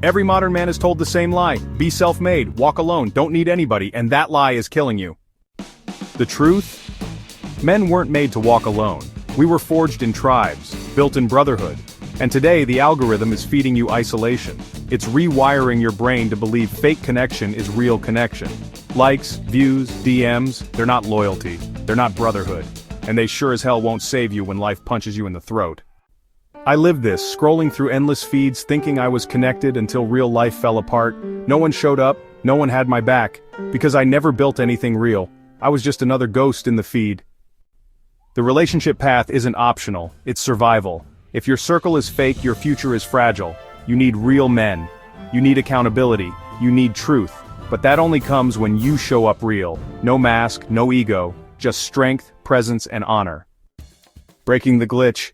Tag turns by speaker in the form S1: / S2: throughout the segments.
S1: Every modern man is told the same lie: be self-made, walk alone, don't need anybody, and that lie is killing you. The truth? Men weren't made to walk alone. We were forged in tribes, built in brotherhood. And today the algorithm is feeding you isolation. It's rewiring your brain to believe fake connection is real connection. Likes, views, DMs, they're not loyalty, they're not brotherhood. And they sure as hell won't save you when life punches you in the throat. I lived this, scrolling through endless feeds thinking I was connected until real life fell apart. No one showed up, no one had my back, because I never built anything real. I was just another ghost in the feed. The relationship path isn't optional, it's survival. If your circle is fake, your future is fragile. You need real men. You need accountability. You need truth. But that only comes when you show up real. No mask, no ego, just strength, presence, and honor. Breaking the glitch.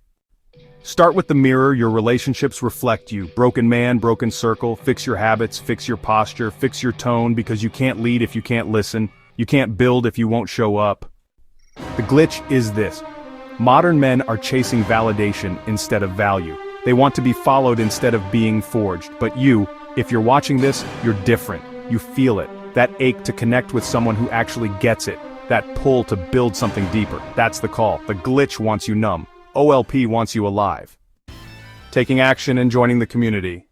S1: Start with the mirror. Your relationships reflect you. Broken man, broken circle. Fix your habits, fix your posture, fix your tone, because you can't lead if you can't listen. You can't build if you won't show up. The glitch is this. Modern men are chasing validation instead of value. They want to be followed instead of being forged. But you, if you're watching this, you're different. You feel it. That ache to connect with someone who actually gets it. That pull to build something deeper. That's the call. The glitch wants you numb. OLP wants you alive. Taking action and joining the community.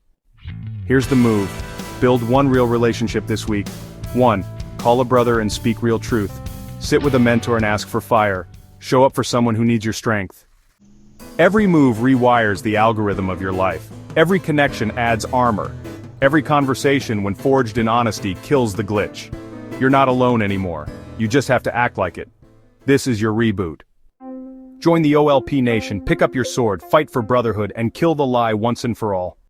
S1: Here's the move. Build one real relationship this week. 1. Call a brother and speak real truth. Sit with a mentor and ask for fire. Show up for someone who needs your strength. Every move rewires the algorithm of your life. Every connection adds armor. Every conversation, when forged in honesty, kills the glitch. You're not alone anymore. You just have to act like it. This is your reboot. Join the OLP Nation, pick up your sword, fight for brotherhood, and kill the lie once and for all.